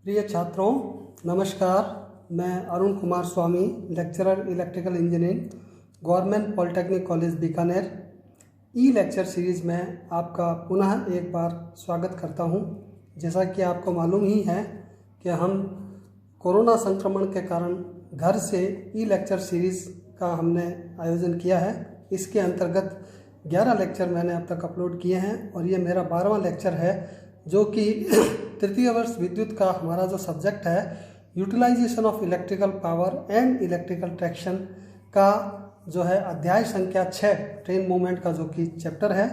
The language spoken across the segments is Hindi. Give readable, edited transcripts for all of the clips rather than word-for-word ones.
प्रिय छात्रों, नमस्कार। मैं Arun Kumar Swami, lecturer electrical engineering, government polytechnic college Bikaner. E lecture series में आपका पुनः एक बार स्वागत करता हूं। जैसा कि आपको मालूम ही है कि हम कोरोना संक्रमण के कारण घर से ई लेक्चर सीरीज़ का हमने आयोजन किया है। इसके अंतर्गत 11 लेक्चर मैंने अब तक अपलोड किए हैं और ये मेरा 12वां लेक्चर है, जो कि तृतीय वर्ष विद्युत का हमारा जो सब्जेक्ट है utilization of electrical power and electrical traction का जो है अध्याय संख्या 6 ट्रेन मूवमेंट का जो कि चैप्टर है,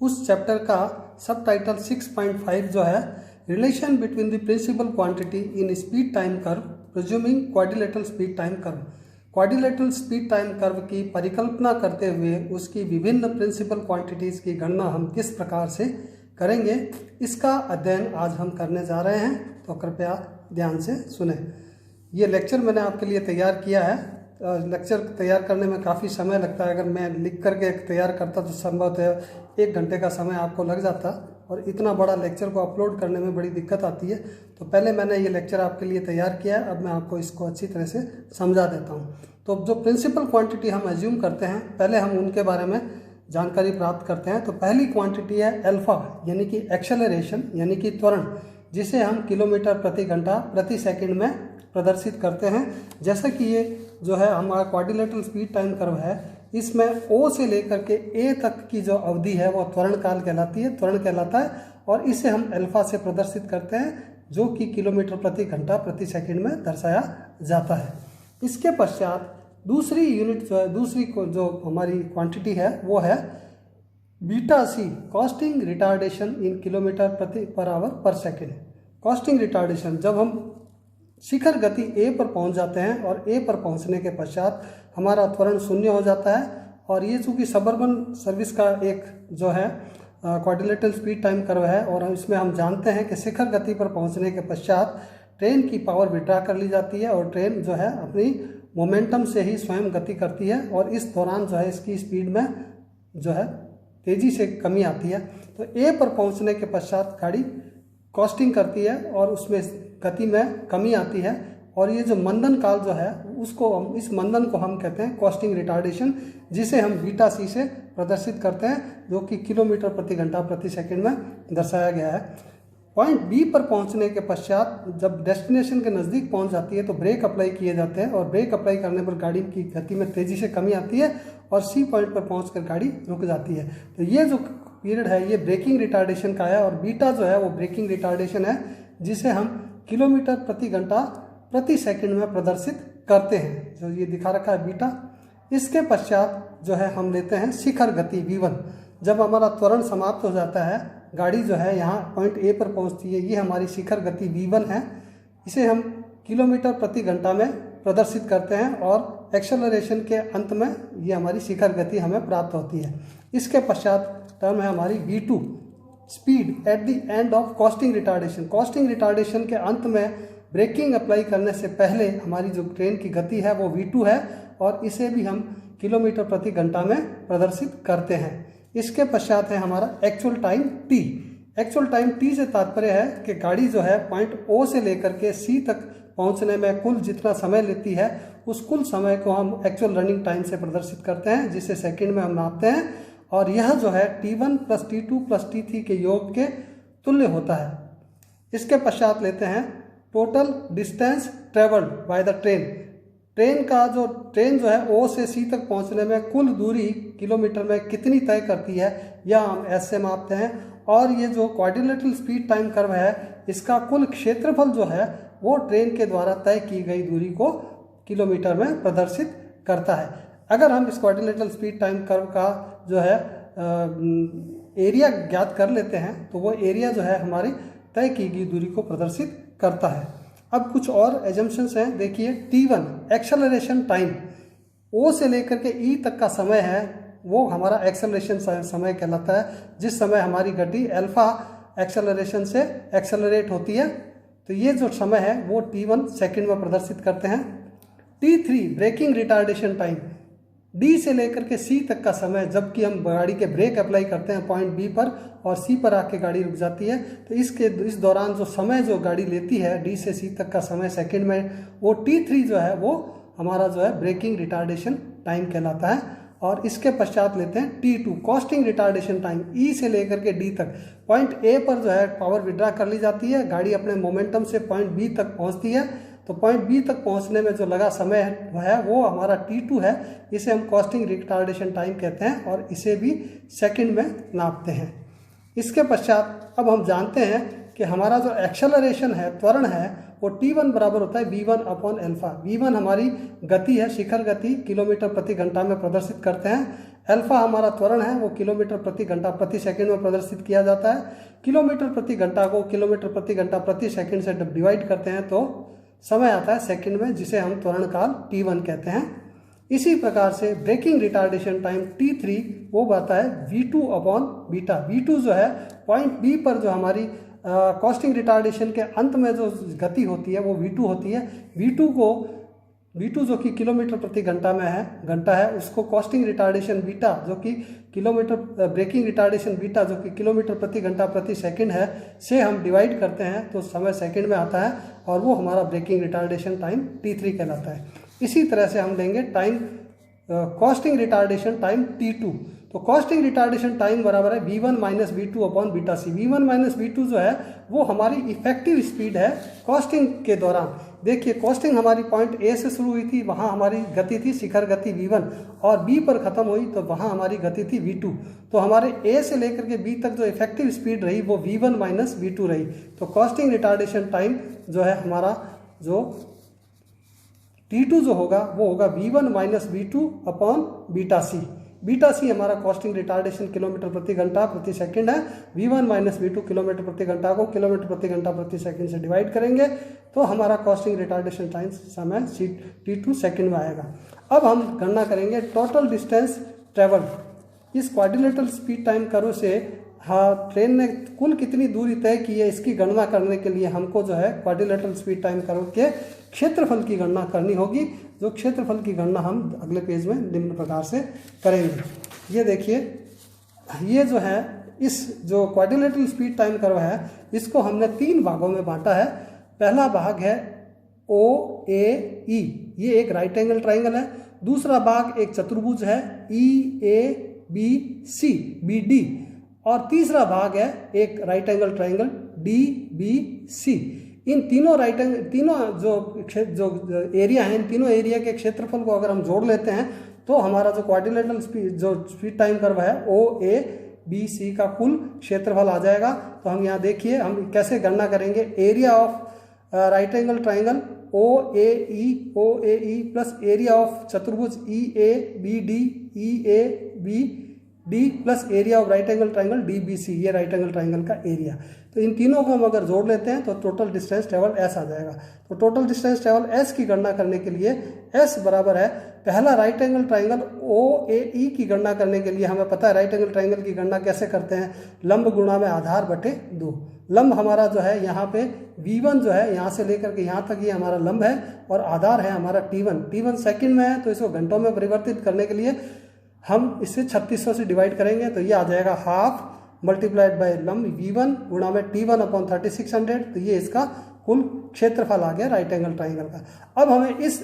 उस चैप्टर का सब टाइटल 6.5 जो है relation between the principal quantity in speed time curve presuming quadrilateral speed time curve. Quadrilateral speed time curve की परिकल्पना करते हुए उसकी विभिन्न प्रिंसिपल क्वांटिटीज़ की गणना हम किस प्रकार से करेंगे, इसका अध्ययन आज हम करने जा रहे हैं। तो कृपया ध्यान से सुने। ये लेक्चर मैंने आपके लिए तैयार किया है। लेक्चर तैयार करने में काफ़ी समय लगता है। अगर मैं लिख करके तैयार करता तो संभवतः 1 घंटे का समय आपको लग जाता और इतना बड़ा लेक्चर को अपलोड करने में बड़ी दिक्कत आती है। तो पहले मैंने ये लेक्चर आपके लिए तैयार किया है, अब मैं आपको इसको अच्छी तरह से समझा देता हूँ। तो जो प्रिंसिपल क्वांटिटी हम एज्यूम करते हैं, पहले हम उनके बारे में जानकारी प्राप्त करते हैं। तो पहली क्वांटिटी है अल्फा, यानी कि एक्सेलरेशन यानी कि त्वरण, जिसे हम किलोमीटर प्रति घंटा प्रति सेकंड में प्रदर्शित करते हैं। जैसा कि ये जो है हमारा क्वाड्रिलेटरल स्पीड टाइम कर्व है, इसमें ओ से लेकर के ए तक की जो अवधि है वो त्वरण काल कहलाती है, त्वरण कहलाता है, और इसे हम अल्फा से प्रदर्शित करते हैं, जो कि किलोमीटर प्रति घंटा प्रति सेकंड में दर्शाया जाता है। इसके पश्चात दूसरी यूनिट जो है, दूसरी को जो हमारी क्वांटिटी है वो है beta c, coasting retardation in kilometre प्रति पर आवर पर सेकेंड। कॉस्टिंग रिटार्डेशन, जब हम शिखर गति ए पर पहुंच जाते हैं और ए पर पहुंचने के पश्चात हमारा त्वरण 0 हो जाता है। और ये चूँकि सबअर्बन सर्विस का एक जो है क्वाड्रिलेटरल स्पीड टाइम कर्व है, और इसमें हम जानते हैं कि शिखर गति पर पहुंचने के पश्चात ट्रेन की पावर विड्रा कर ली जाती है और ट्रेन जो है अपनी मोमेंटम से ही स्वयं गति करती है, और इस दौरान जो है इसकी स्पीड में जो है तेज़ी से कमी आती है। तो ए पर पहुंचने के पश्चात गाड़ी कॉस्टिंग करती है और उसमें गति में कमी आती है, और ये जो मंदन काल जो है उसको, इस मंदन को हम कहते हैं कॉस्टिंग रिटार्डेशन, जिसे हम बीटा सी से प्रदर्शित करते हैं, जो कि किलोमीटर प्रति घंटा प्रति सेकंड में दर्शाया गया है। पॉइंट बी पर पहुंचने के पश्चात जब डेस्टिनेशन के नज़दीक पहुंच जाती है तो ब्रेक अप्लाई किए जाते हैं, और ब्रेक अप्लाई करने पर गाड़ी की गति में तेज़ी से कमी आती है और सी पॉइंट पर पहुंचकर गाड़ी रुक जाती है। तो ये जो पीरियड है ये ब्रेकिंग रिटार्डेशन का है, और बीटा जो है वो ब्रेकिंग रिटार्डेशन है, जिसे हम किलोमीटर प्रति घंटा प्रति सेकंड में प्रदर्शित करते हैं, जो ये दिखा रखा है बीटा। इसके पश्चात जो है हम लेते हैं शिखर गति V1। जब हमारा त्वरण समाप्त हो जाता है, गाड़ी जो है यहाँ पॉइंट ए पर पहुँचती है, ये हमारी शिखर गति V1 है। इसे हम किलोमीटर प्रति घंटा में प्रदर्शित करते हैं, और एक्सेलरेशन के अंत में ये हमारी शिखर गति हमें प्राप्त होती है। इसके पश्चात टर्म है हमारी V2, speed at the end of costing retardation. Costing retardation के अंत में ब्रेकिंग अप्लाई करने से पहले हमारी जो ट्रेन की गति है वो V2 है, और इसे भी हम किलोमीटर प्रति घंटा में प्रदर्शित करते हैं। इसके पश्चात है हमारा actual time T। Actual time T से तात्पर्य है कि गाड़ी जो है पॉइंट O से लेकर के C तक पहुंचने में कुल जितना समय लेती है, उस कुल समय को हम एक्चुअल रनिंग टाइम से प्रदर्शित करते हैं, जिसे सेकंड में हम नापते हैं, और यह जो है T1 + T2 + T3 के योग के तुल्य होता है। इसके पश्चात लेते हैं total distance travelled by the train. Train जो है O से C तक पहुंचने में कुल दूरी किलोमीटर में कितनी तय करती है, यह हम S से मापते हैं। और ये जो क्वाड्रिलेटरल स्पीड टाइम कर्व है, इसका कुल क्षेत्रफल जो है वो ट्रेन के द्वारा तय की गई दूरी को किलोमीटर में प्रदर्शित करता है। अगर हम इस क्वाड्रिलेटरल स्पीड टाइम कर्व का जो है एरिया ज्ञात कर लेते हैं, तो वो एरिया जो है हमारी तय की गई दूरी को प्रदर्शित करता है। अब कुछ और एजम्पशंस हैं। देखिए, T1 एक्सेलरेशन टाइम, O से लेकर के E तक का समय है, वो हमारा एक्सेलरेशन समय कहलाता है, जिस समय हमारी गति अल्फा एक्सेलरेशन से एक्सेलरेट होती है। तो ये जो समय है वो T1 सेकंड में प्रदर्शित करते हैं। T3 breaking retardation time, D से लेकर के सी तक का समय, जबकि हम गाड़ी के ब्रेक अप्लाई करते हैं पॉइंट बी पर और सी पर आके गाड़ी रुक जाती है, तो इस दौरान जो समय जो गाड़ी लेती है डी से सी तक का समय सेकंड में, वो T3 जो है वो हमारा जो है ब्रेकिंग रिटार्डेशन टाइम कहलाता है। और इसके पश्चात लेते हैं T2 कॉस्टिंग रिटार्डेशन टाइम। ई से लेकर के डी तक पॉइंट ए पर जो है पावर विड्रा कर ली जाती है, गाड़ी अपने मोमेंटम से पॉइंट बी तक पहुंचती है, तो पॉइंट बी तक पहुंचने में जो लगा समय है वो हमारा T2 है। इसे हम कॉस्टिंग रिटार्डेशन टाइम कहते हैं और इसे भी सेकंड में नापते हैं। इसके पश्चात अब हम जानते हैं कि हमारा जो एक्सेलरेशन है, त्वरण है, वो T1 बराबर होता है V1 अपॉन अल्फा। V1 हमारी गति है, शिखर गति किलोमीटर प्रति घंटा में प्रदर्शित करते हैं। अल्फा हमारा त्वरण है, वो किलोमीटर प्रति घंटा प्रति सेकंड में प्रदर्शित किया जाता है। किलोमीटर प्रति घंटा को किलोमीटर प्रति घंटा प्रति सेकंड से डिवाइड करते हैं तो समय आता है सेकंड में, जिसे हम त्वरण काल T1 कहते हैं। इसी प्रकार से ब्रेकिंग रिटार्डेशन टाइम T3 वो आता है V2 अपॉन बीटा। V2 जो है पॉइंट बी पर जो हमारी कॉस्टिंग रिटार्डेशन के अंत में जो गति होती है वो V2 होती है। V2 जो कि किलोमीटर प्रति घंटा में है, घंटा है, उसको कॉस्टिंग रिटार्डेशन बीटा जो कि ब्रेकिंग रिटार्डेशन बीटा जो कि किलोमीटर प्रति घंटा प्रति सेकंड है, से हम डिवाइड करते हैं तो समय सेकंड में आता है और वो हमारा ब्रेकिंग रिटार्डेशन टाइम T3 कहलाता है। इसी तरह से हम लेंगे time costing retardation time T2। तो कॉस्टिंग रिटार्डेशन टाइम बराबर है V1 minus V2 upon beta c. V1 minus V2 जो है वो हमारी इफेक्टिव स्पीड है कॉस्टिंग के दौरान। देखिए कॉस्टिंग हमारी पॉइंट ए से शुरू हुई थी, वहाँ हमारी गति थी शिखर गति V1 और बी पर ख़त्म हुई तो वहाँ हमारी गति थी V2। तो हमारे ए से लेकर के बी तक जो इफेक्टिव स्पीड रही वो V1 माइनस V2 रही। तो कॉस्टिंग रिटार्डेशन टाइम जो है हमारा जो T2 जो होगा वो होगा V1 minus V2 upon beta c. Beta c हमारा कॉस्टिंग रिटार्डेशन किलोमीटर प्रति घंटा प्रति सेकंड है। V1 माइनस V2 किलोमीटर प्रति घंटा को किलोमीटर प्रति घंटा प्रति सेकंड से डिवाइड करेंगे तो हमारा कॉस्टिंग रिटार्डेशन टाइम समय T2 सेकंड में आएगा। अब हम गणना करेंगे टोटल डिस्टेंस ट्रेवल्ड। इस क्वाड्रिलेटरल स्पीड टाइम कर्व से ट्रेन ने कुल कितनी दूरी तय की है, इसकी गणना करने के लिए हमको जो है क्वाड्रिलेटरल स्पीड टाइम कर्व के क्षेत्रफल की गणना करनी होगी, जो क्षेत्रफल की गणना हम अगले पेज में निम्न प्रकार से करेंगे। ये देखिए, ये जो है इस जो क्वाड्रिलेटरल स्पीड टाइम कर्व है इसको हमने 3 भागों में बांटा है। पहला भाग है OAE, ये एक राइट एंगल ट्राइंगल है। दूसरा भाग एक चतुर्भुज है EABC BD और तीसरा भाग है एक राइट एंगल ट्राइंगल DBC। इन तीनों जो एरिया हैं, इन तीनों एरिया के क्षेत्रफल को अगर हम जोड़ लेते हैं तो हमारा जो क्वाड्रिलेटरल स्पीड टाइम कर्व है OABC का कुल क्षेत्रफल आ जाएगा। तो हम यहाँ देखिए हम कैसे गणना करेंगे। Area of right angle triangle OAE plus area of चतुर्भुज EABD plus area of right angle triangle DBC, ये राइट एंगल ट्राइंगल का एरिया। तो इन तीनों को हम अगर जोड़ लेते हैं तो टोटल डिस्टेंस ट्रेवल S आ जाएगा। तो टोटल डिस्टेंस ट्रेवल S की गणना करने के लिए S बराबर है, पहला राइट एंगल ट्राइंगल OAE की गणना करने के लिए हमें पता है राइट एंगल ट्राइंगल की गणना कैसे करते हैं, लंब गुणा में आधार बटे 2। लंब हमारा जो है यहाँ पे V1 जो है यहाँ से लेकर के यहाँ तक ये हमारा लंब है और आधार है हमारा T1 सेकंड में है, तो इसको घंटों में परिवर्तित करने के लिए हम इसे 3600 से डिवाइड करेंगे तो ये आ जाएगा हाफ मल्टीप्लाइड बाय लंब V1 गुणा में T1 अपॉन 3600। तो ये इसका कुल क्षेत्रफल आ गया राइट एंगल ट्राइंगल का। अब हमें इस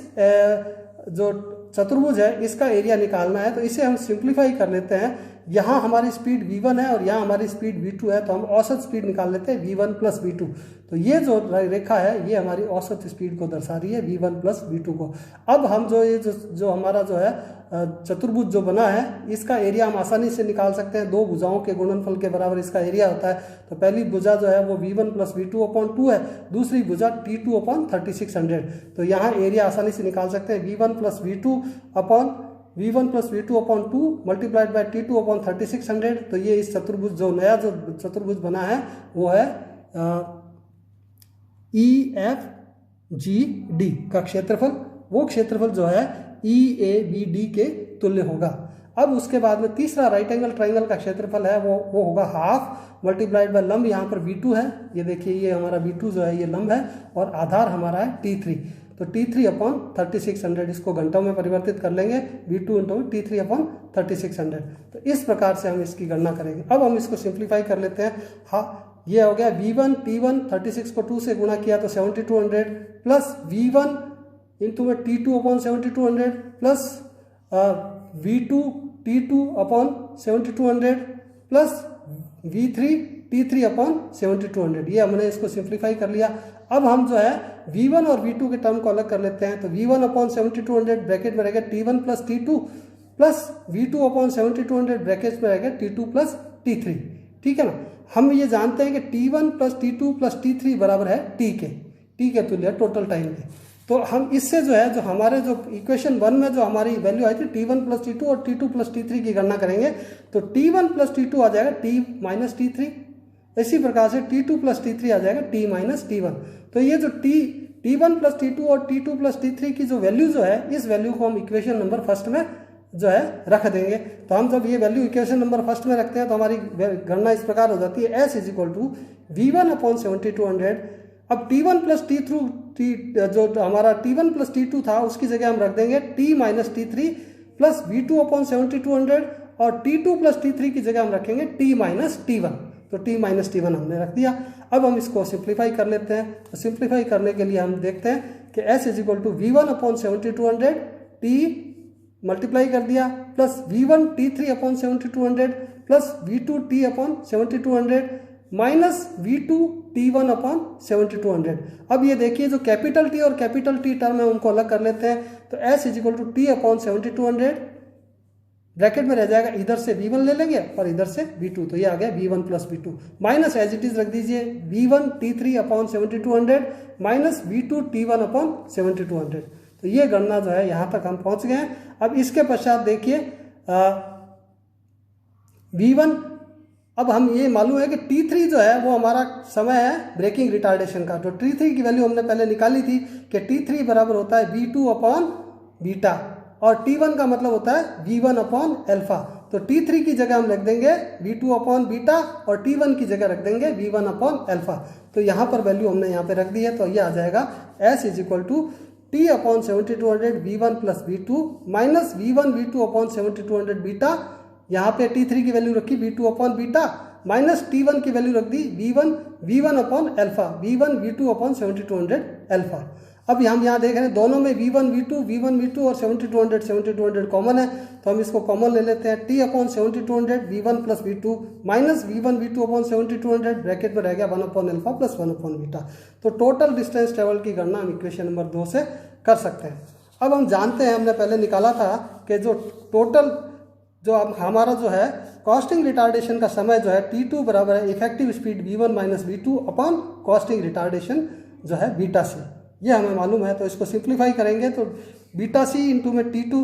जो चतुर्भुज है इसका एरिया निकालना है, तो इसे हम सिंप्लीफाई कर लेते हैं। यहाँ हमारी स्पीड V1 है और यहाँ हमारी स्पीड V2 है, तो हम औसत स्पीड निकाल लेते हैं V1 प्लस V2। तो ये जो रेखा है ये हमारी औसत स्पीड को दर्शा रही है V1 प्लस V2 को। अब हम जो हमारा जो है चतुर्भुज जो बना है इसका एरिया हम आसानी से निकाल सकते हैं। 2 भुजाओं के गुणनफल के बराबर इसका एरिया होता है। तो पहली भुजा जो है वो V1 प्लस V2 अपॉन 2 है, दूसरी भुजा T2 अपॉन 3600। तो यहाँ एरिया आसानी से निकाल सकते हैं V1 plus V2 upon 2 multiplied by T2 upon 3600। तो ये इस चतुर्भुज जो नया जो चतुर्भुज बना है वो है EFGD का क्षेत्रफल, वो क्षेत्रफल जो है EABD के तुल्य होगा। अब उसके बाद में तीसरा राइट एंगल ट्राइंगल का क्षेत्रफल है वो होगा हाफ मल्टीप्लाइड बाय लंब, यहाँ पर V2 है, ये देखिए ये हमारा V2 जो है ये लंब है और आधार हमारा है T3। तो T3/3600 इसको घंटों में परिवर्तित कर लेंगे, V2 इंटू T3/3600। तो इस प्रकार से हम इसकी गणना करेंगे। अब हम इसको सिंप्लीफाई कर लेते हैं। हाँ, ये हो गया V1 T1 36 को 2 से गुणा किया तो 7200 प्लस V1 इंटू में T2/7200 plus V2 T2/7200 plus V3 T3/7200। ये हमने इसको सिंप्लीफाई कर लिया। अब हम जो है V1 और V2 के टर्म को अलग कर लेते हैं। तो V1/7200 ब्रैकेट में रहेगा T1 plus T2 plus V2/7200 bracket में रहेगा T2 प्लस T3। ठीक है ना। हम ये जानते हैं कि T1 plus T2 plus T3 बराबर है T के तुल्य टोटल टाइम के। तो हम इससे जो है, जो हमारे जो इक्वेशन 1 में जो हमारी वैल्यू आई थी T1 प्लस T2 और T2 प्लस T3 की गणना करेंगे तो T1 प्लस T2 आ जाएगा T माइनस T3। इसी प्रकार से T2 प्लस T3 आ जाएगा T माइनस T1। तो ये जो T1 प्लस T2 और T2 प्लस T3 की जो वैल्यू जो है, इस वैल्यू को हम इक्वेशन नंबर फर्स्ट में जो है रख देंगे। तो हम जब ये वैल्यू इक्वेशन नंबर फर्स्ट में रखते हैं तो हमारी गणना इस प्रकार हो जाती है, S is equal to V1/7200। अब T1 प्लस T2 जो हमारा T1 प्लस T2 था उसकी जगह हम रख देंगे T minus T3 plus V2/7200 और T2 प्लस T3 की जगह हम रखेंगे T माइनस T1। तो T माइनस T1 हमने रख दिया। अब हम इसको सिंप्लीफाई कर लेते हैं। तो सिंप्लीफाई करने के लिए हम देखते हैं कि S is equal to V1/7200 T multiply कर दिया plus V1 T3/7200 plus V2 T/7200 minus V2 T1/7200। अब ये देखिए जो कैपिटल T और कैपिटल T टर्म है उनको अलग कर लेते हैं। तो S is equal to T/7200 bracket में रह जाएगा, इधर से V1 ले लेंगे और इधर से V2। तो ये आ गया V1 plus V2 minus as it is रख दीजिए V1 T3/7200 minus V2 T1/7200। तो ये गणना जो है यहाँ तक हम पहुँच गए हैं। अब इसके पश्चात देखिए V1, अब हम ये मालूम है कि T3 जो है वो हमारा समय है ब्रेकिंग रिटार्डेशन का। तो T3 की वैल्यू हमने पहले निकाली थी कि T3 बराबर होता है V2/बीटा और T1 का मतलब होता है V1/अल्फा। तो T3 की जगह हम रख देंगे V2/बीटा और T1 की जगह रख देंगे V1/अल्फा। तो यहाँ पर वैल्यू हमने यहाँ पे रख दी है। तो ये आ जाएगा S is equal to T/7200 V1 plus V2 minus V1 V2/7200 beta. यहाँ पे T3 की वैल्यू रखी V2/बीटा माइनस T1 की वैल्यू रख दी V1/अल्फा, V1 V2/7200 अल्फा। अब हम यहाँ देख रहे हैं दोनों में V1 V2 और 7200 कॉमन है। तो हम इसको कॉमन ले लेते हैं। T/7200 V1 plus V2 minus V1 V2/7200 bracket में रह गया 1/अल्फा प्लस 1/बीटा। तो टोटल डिस्टेंस ट्रेवल की गणना हम इक्वेशन नंबर 2 से कर सकते हैं। अब हम जानते हैं, हमने पहले निकाला था कि जो टोटल जो अब हमारा जो है कॉस्टिंग रिटार्डेशन का समय जो है T2 बराबर है effective speed V1 minus V2 upon costing retardation जो है बीटा सी। ये हमें मालूम है। तो इसको सिंप्लीफाई करेंगे तो बीटा सी इंटू में T2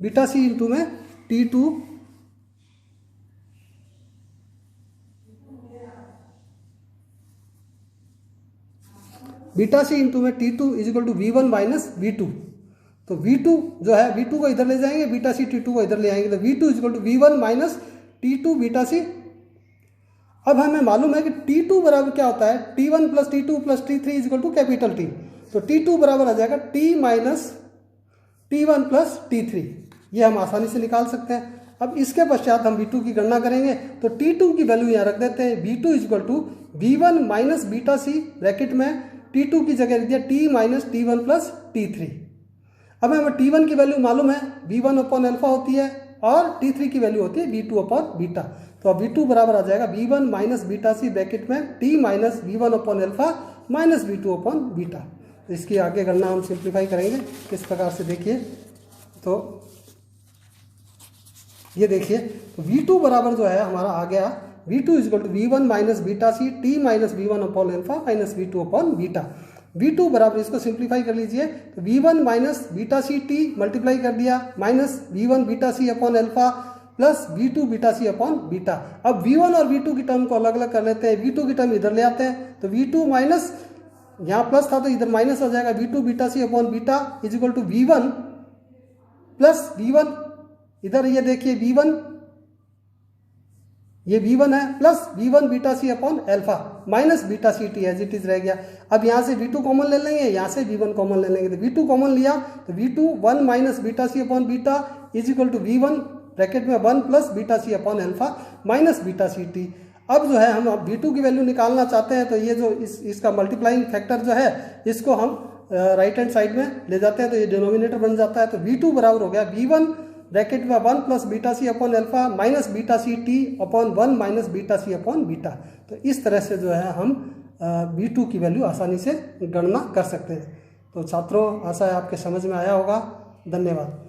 बीटा सी इंटू में T2 बीटा सी इंटू में T2 is equal to V1 minus V2। तो V2 जो है V2 को इधर ले जाएंगे, बीटा सी T2 को इधर ले आएंगे। तो V2 is equal to V1 minus T2 beta c. अब हमें मालूम है कि T2 बराबर क्या होता है T1 plus T2 plus T3 is equal to capital T। तो T2 बराबर आ जाएगा T minus T1 plus T3। ये हम आसानी से निकाल सकते हैं। अब इसके पश्चात हम V2 की गणना करेंगे। तो T2 की वैल्यू यहाँ रख देते हैं V2 is equal to V1 minus beta c bracket में T2 की जगह रख दिया T minus T1 plus T3। अब हमें T1 की वैल्यु मालूम है V1/अल्फा होती है और T3 की वैल्यू होती है V2/बीटा। तो अब V2 बराबर आ जाएगा V1 minus beta c bracket में T माइनस V1/अल्फा माइनस V2/बीटा। तो इसकी आगे गणना हम सिंप्लीफाई करेंगे किस प्रकार से देखिए। तो ये देखिए V2 बराबर जो है हमारा आ गया V2 is equal to V1 minus beta c T minus V1/अल्फा माइनस V2/बीटा। V2 बराबर इसको सिंप्लीफाई कर लीजिए तो V1 minus beta c T multiply कर दिया minus V1 beta c upon alpha plus V2 beta c upon beta. अब V1 और V2 की टर्म को अलग अलग कर लेते हैं। V2 की टर्म इधर ले आते हैं तो V2 माइनस, यहाँ प्लस था तो इधर माइनस आ जाएगा V2 beta c upon beta is equal to V1 plus V1। इधर ये देखिए V1 ये V1 है plus V1 beta c upon alpha minus beta c t as it is रह गया। अब यहाँ से V2 कॉमन ले लेंगे, यहाँ से V1 कॉमन ले लेंगे, तो V2 कॉमन लिया तो V2 1 minus beta c upon beta is equal to V1 bracket में 1 plus beta c upon alpha minus beta c t. अब जो है हम V2 की वैल्यू निकालना चाहते हैं, तो ये जो इसका मल्टीप्लाइंग फैक्टर जो है इसको हम राइट हैंड साइड में ले जाते हैं, तो ये डिनोमिनेटर बन जाता है। तो V2 बराबर हो गया V1 ब्रैकेट में 1 plus beta c upon alpha minus beta c t upon 1 minus beta c upon beta. तो इस तरह से जो है हम V2 की वैल्यू आसानी से गणना कर सकते हैं। तो छात्रों, आशा है आपके समझ में आया होगा। धन्यवाद।